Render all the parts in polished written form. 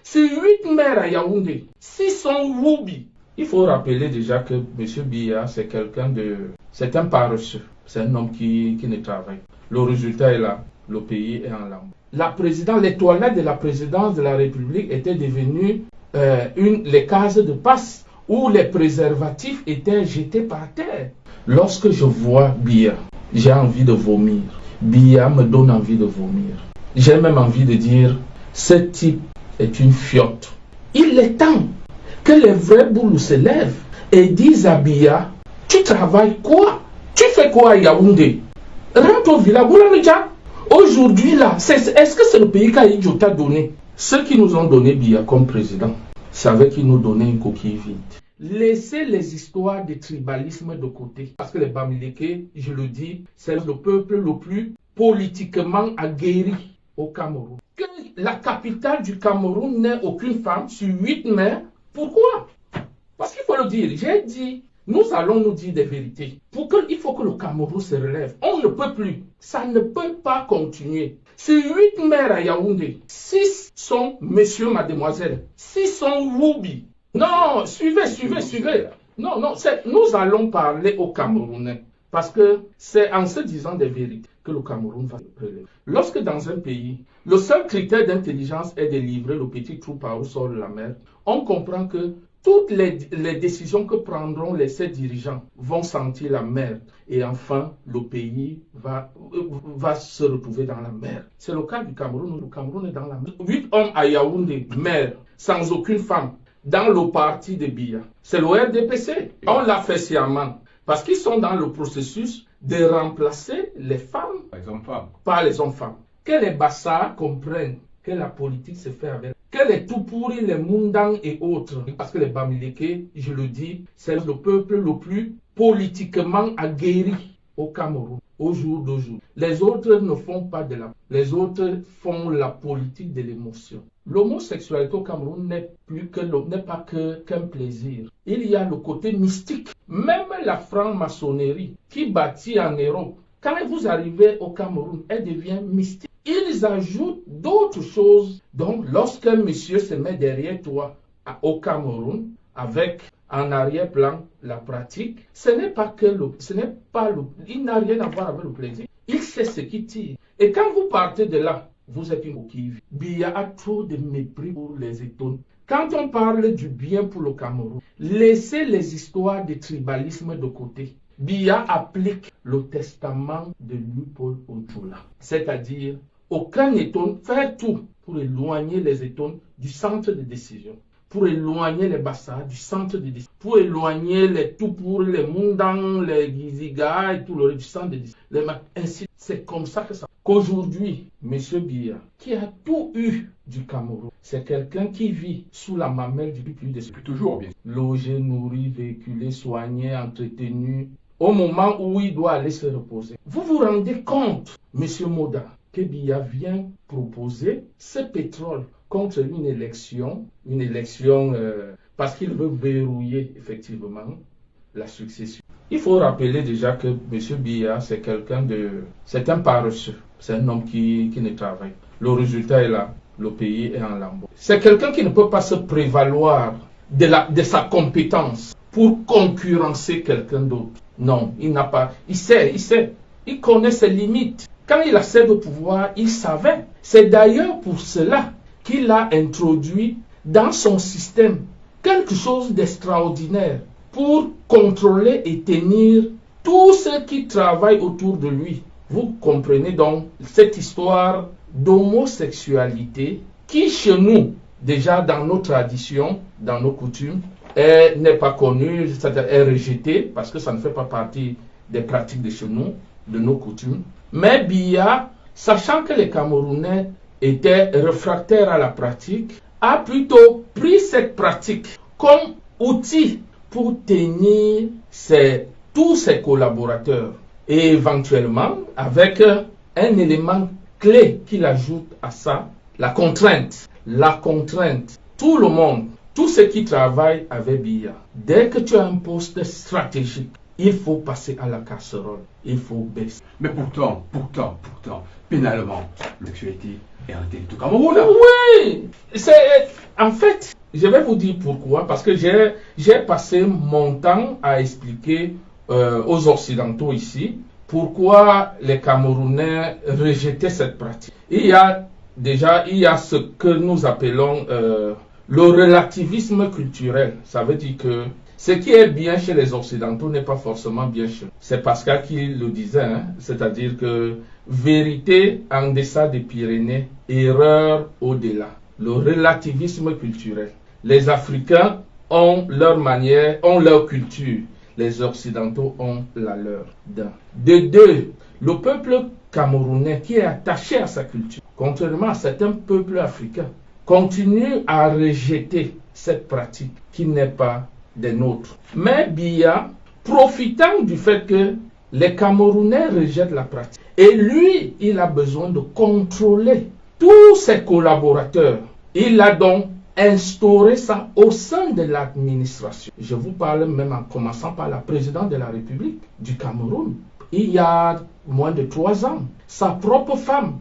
C'est 8 maires à Yaoundé, 6 sont Woubi. Il faut rappeler déjà que M. Biya, c'est un paresseux, c'est un homme qui ne travaille. Le résultat est là, le pays est en lambeaux. Les toilettes de la présidence de la République étaient devenues les cases de passe où les préservatifs étaient jetés par terre. Lorsque je vois Biya, j'ai envie de vomir. Biya me donne envie de vomir. J'ai même envie de dire, ce type est une fiotte. Il est temps que les vrais boulous se lèvent et disent à Biya, tu travailles quoi? Tu fais quoi à Yaoundé? Rentre au village. Aujourd'hui là, est-ce que c'est le pays qu'Aïdjo t'a donné? Ceux qui nous ont donné Biya comme président savaient qu'ils nous donnaient une coquille vide. Laissez les histoires de tribalisme de côté. Parce que les Bamileke, je le dis, c'est le peuple le plus politiquement aguerri au Cameroun. Que la capitale du Cameroun n'ait aucune femme sur 8 maires. Pourquoi? Parce qu'il faut le dire. J'ai dit, nous allons nous dire des vérités. Il faut que le Cameroun se relève. On ne peut plus. Ça ne peut pas continuer. Sur 8 maires à Yaoundé, 6 sont messieurs, mademoiselles. 6 sont Woubi. Non, suivez. Non, nous allons parler aux Camerounais. Parce que c'est en se disant des vérités que le Cameroun va se relever. Lorsque dans un pays, le seul critère d'intelligence est de livrer le petit trou par au sol de la mer, on comprend que toutes les décisions que prendront ces dirigeants vont sentir la merde. Et enfin, le pays va se retrouver dans la merde. C'est le cas du Cameroun. Le Cameroun est dans la merde. 8 hommes à Yaoundé, maire, sans aucune femme, dans le parti de Biya. C'est le RDPC. On l'a fait sciemment. Parce qu'ils sont dans le processus de remplacer les femmes par les hommes-femmes. Que les Bassas comprennent que la politique se fait avec. Que les Toupouri, les Mundang et autres. Parce que les Bamileke, je le dis, c'est le peuple le plus politiquement aguerri au Cameroun, au jour d'aujourd'hui. Les autres ne font pas de la... Les autres font la politique de l'émotion. L'homosexualité au Cameroun n'est pas qu'un plaisir. Il y a le côté mystique. Même la franc-maçonnerie qui bâtit en Europe, quand vous arrivez au Cameroun, elle devient mystique. Ils ajoutent d'autres choses. Donc, lorsqu'un monsieur se met derrière toi au Cameroun, avec en arrière-plan la pratique, il n'a rien à voir avec le plaisir. Il sait ce qui tire. Et quand vous partez de là, vous êtes une coquille. Biya a trop de mépris pour les étonnes. Quand on parle du bien pour le Cameroun, laissez les histoires de tribalisme de côté. Biya applique le testament de Louis-Paul Ojoula. C'est-à-dire, aucun étonne, faire tout pour éloigner les étonnes du centre de décision, pour éloigner les Bassas du centre de décision, pour éloigner les Toupour, les Mundang, les Giziga et tout le du centre de décision. Ainsi, c'est comme ça que ça. Qu'aujourd'hui, M. Biya, qui a tout eu du Cameroun, c'est quelqu'un qui vit sous la mamelle depuis plus de... Depuis toujours, bien. Logé, nourri, véhiculé, soigné, entretenu, au moment où il doit aller se reposer. Vous vous rendez compte, M. Moda, que Biya vient proposer ce pétrole contre une élection parce qu'il veut verrouiller effectivement la succession. Il faut rappeler déjà que M. Biya, c'est un paresseux, c'est un homme qui ne travaille. Le résultat est là, le pays est en lambeaux. C'est quelqu'un qui ne peut pas se prévaloir de sa compétence pour concurrencer quelqu'un d'autre. Non, il n'a pas. Il sait, il connaît ses limites. Quand il accède au pouvoir, il savait. C'est d'ailleurs pour cela qu'il a introduit dans son système quelque chose d'extraordinaire pour contrôler et tenir tous ceux qui travaillent autour de lui. Vous comprenez donc cette histoire d'homosexualité qui, chez nous, déjà dans nos traditions, dans nos coutumes, n'est pas connue, est rejetée parce que ça ne fait pas partie des pratiques de chez nous, de nos coutumes. Mais Biya, sachant que les Camerounais étaient réfractaires à la pratique, a plutôt pris cette pratique comme outil pour tenir tous ses collaborateurs. Et éventuellement, avec un élément clé qu'il ajoute à ça, la contrainte. La contrainte. Tout le monde, tous ceux qui travaillent avec Biya, dès que tu as un poste stratégique, il faut passer à la casserole, il faut baisser. Mais pourtant, pénalement, l'homosexualité est interdite au Cameroun. Oui, en fait, je vais vous dire pourquoi. Parce que j'ai passé mon temps à expliquer aux Occidentaux ici pourquoi les Camerounais rejetaient cette pratique. Il y a ce que nous appelons le relativisme culturel. Ça veut dire que ce qui est bien chez les Occidentaux n'est pas forcément bien chez nous. C'est Pascal qui le disait, hein? C'est-à-dire que vérité en deçà des Pyrénées, erreur au-delà. Le relativisme culturel. Les Africains ont leur manière, ont leur culture. Les Occidentaux ont la leur. De deux, le peuple camerounais qui est attaché à sa culture, contrairement à certains peuples africains, continue à rejeter cette pratique qui n'est pas des nôtres. Mais Biya, profitant du fait que les Camerounais rejettent la pratique, et lui, il a besoin de contrôler tous ses collaborateurs. Il a donc instauré ça au sein de l'administration. Je vous parle même en commençant par la présidente de la République du Cameroun. Il y a moins de 3 ans, sa propre femme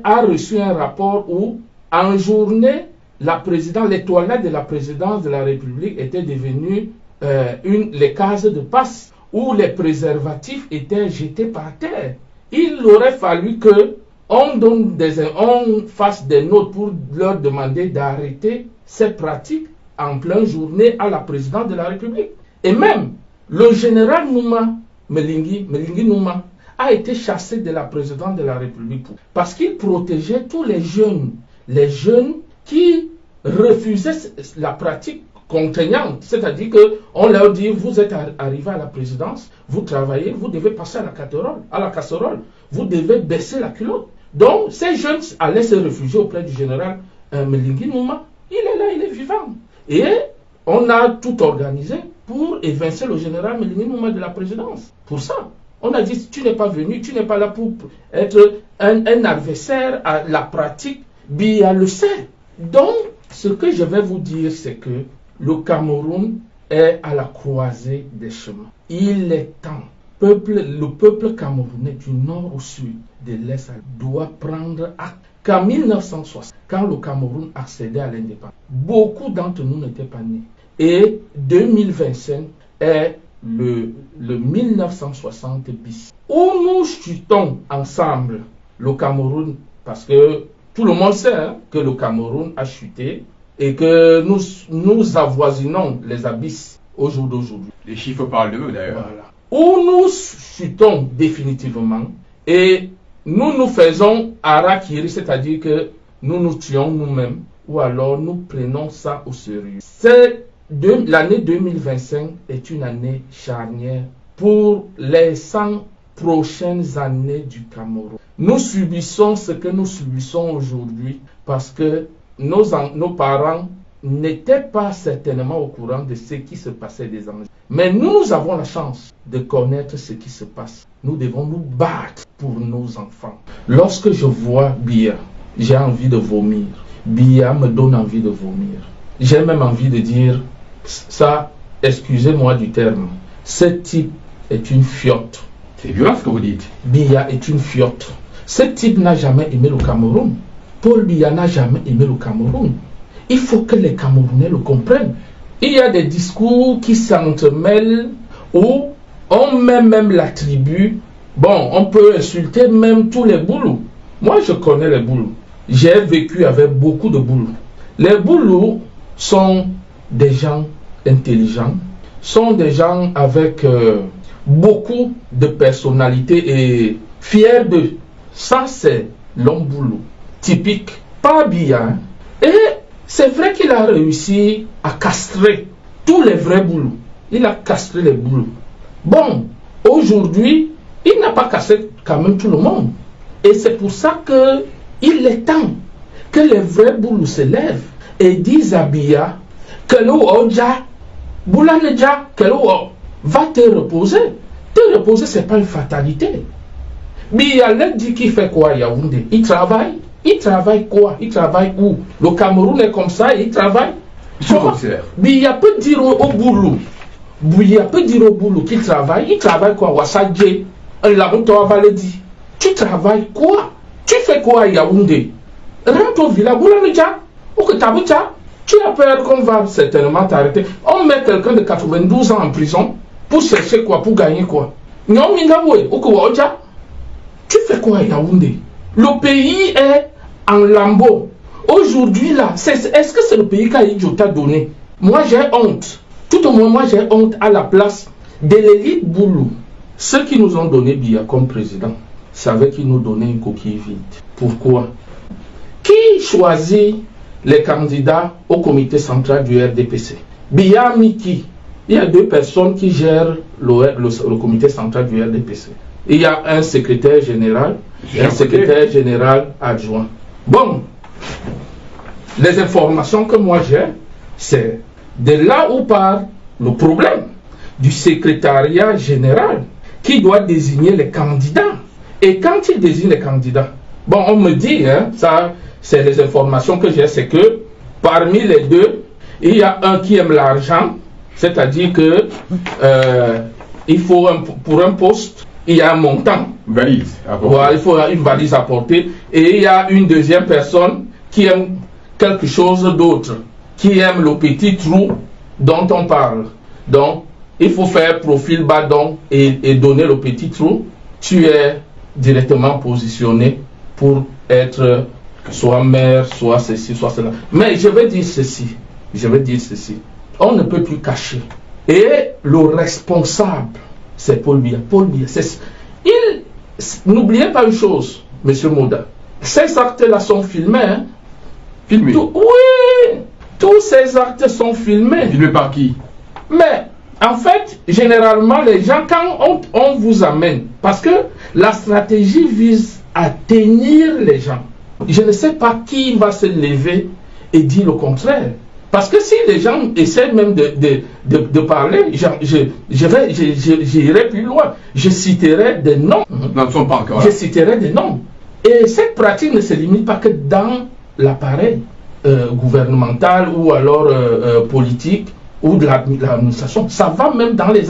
a reçu un rapport où, en journée, les toilettes de la présidence de la République étaient devenues les cases de passe où les préservatifs étaient jetés par terre. Il aurait fallu que on fasse des notes pour leur demander d'arrêter cette pratique en pleine journée à la présidence de la République. Et même le général Melingi Nouma a été chassé de la présidence de la République parce qu'il protégeait tous les jeunes qui refusaient la pratique contraignante, c'est-à-dire qu'on leur dit, vous êtes arrivé à la présidence, vous travaillez, vous devez passer à la casserole, vous devez baisser la culotte. Donc, ces jeunes allaient se réfugier auprès du général Melingi Nouma. Il est là, il est vivant. Et on a tout organisé pour évincer le général Melingi Nouma de la présidence. Pour ça, on a dit, tu n'es pas venu, tu n'es pas là pour être un adversaire à la pratique. Biya le sait. Donc, ce que je vais vous dire, c'est que le Cameroun est à la croisée des chemins. Il est temps. Le peuple camerounais du nord au sud, de l'est à l'ouest, doit prendre acte qu'en 1960, quand le Cameroun accédait à l'indépendance, beaucoup d'entre nous n'étaient pas nés. Et 2025 est le 1960 bis, où nous chutons ensemble le Cameroun, parce que tout le monde sait que le Cameroun a chuté et que nous avoisinons les abysses au jour d'aujourd'hui. Les chiffres parlent d'eux d'ailleurs. Voilà. Où nous chutons définitivement et nous faisons harakiri, c'est-à-dire que nous nous tuons nous-mêmes, ou alors nous prenons ça au sérieux. L'année 2025 est une année charnière pour les 100 prochaines années du Cameroun. Nous subissons ce que nous subissons aujourd'hui parce que nos parents n'étaient pas certainement au courant de ce qui se passait des années. Mais nous avons la chance de connaître ce qui se passe. Nous devons nous battre pour nos enfants. Lorsque je vois Biya, j'ai envie de vomir. Biya me donne envie de vomir. J'ai même envie de dire, ça, excusez-moi du terme, ce type est une fiotte. C'est violent ce que vous dites. Biya est une fiotte. Ce type n'a jamais aimé le Cameroun. Paul Biya n'a jamais aimé le Cameroun. Il faut que les Camerounais le comprennent. Il y a des discours qui s'entremêlent où on met même la tribu. Bon, on peut insulter même tous les Boulous. Moi, je connais les Boulous. J'ai vécu avec beaucoup de Boulous. Les Boulous sont des gens intelligents, sont des gens avec beaucoup de personnalité et fiers d'eux. Ça, c'est l'homme Boulou, typique, pas bien. Et c'est vrai qu'il a réussi à castrer tous les vrais Boulous. Il a castré les Boulous. Bon, aujourd'hui, il n'a pas cassé quand même tout le monde. Et c'est pour ça qu'il est temps que les vrais Boulous se lèvent et disent à Biya que le Oja, Boulaneja, que le va te reposer. Te reposer, ce n'est pas une fatalité. Biya leur dit qu'il fait quoi à Yaoundé? Il travaille. Il travaille quoi? Il travaille où? Le Cameroun est comme ça et il travaille. Biya peut dire au Boulou, Bouya peut dire au boulot qu'il travaille. Il travaille quoi? Wassadje. La route va le dire. Tu travailles quoi? Tu fais quoi à Yaoundé? Rentre au village. Ou que t'habites. Tu as peur qu'on va certainement t'arrêter. On met quelqu'un de 92 ans en prison pour chercher quoi? Pour gagner quoi? Non, tu fais quoi à Yaoundé? Le pays est en lambeaux. Aujourd'hui, là, est-ce que c'est le pays qu'Aïdjota donné? Moi, j'ai honte. Tout au moins, moi, j'ai honte à la place de l'élite Boulou. Ceux qui nous ont donné Biya comme président savaient qu'ils nous donnaient une coquille vide. Pourquoi? Qui choisit les candidats au comité central du RDPC? Biya Miki. Il y a 2 personnes qui gèrent le comité central du RDPC. Il y a un secrétaire général et un secrétaire général adjoint. Bon, les informations que moi j'ai, c'est de là où part le problème du secrétariat général qui doit désigner les candidats. Et quand il désigne les candidats, bon, on me dit, hein, ça, c'est les informations que j'ai, c'est que parmi les 2, il y a un qui aime l'argent, c'est-à-dire que il faut pour un poste, il y a un montant. Valise. Voilà, il faut une valise à porter. Et il y a une deuxième personne qui aime quelque chose d'autre, qui aime le petit trou dont on parle. Donc, il faut faire profil bas donc et donner le petit trou. Tu es directement positionné pour être soit maire, soit ceci, soit cela. Mais je vais dire ceci. On ne peut plus cacher. Et le responsable, c'est Paul Biya. Paul Biya, n'oubliez pas une chose, monsieur Moda. Ces actes-là sont filmés. Hein? Filmés? Oui, tous ces actes sont filmés. Filmés par qui? Mais, en fait, généralement, les gens, quand on vous amène, parce que la stratégie vise à tenir les gens. Je ne sais pas qui va se lever et dire le contraire. Parce que si les gens essaient même de parler, j'irai plus loin. Je citerai des noms. Non, ne sont pas encore là. Je citerai des noms. Et cette pratique ne se limite pas que dans l'appareil gouvernemental ou alors politique ou de l'administration. Ça va même dans les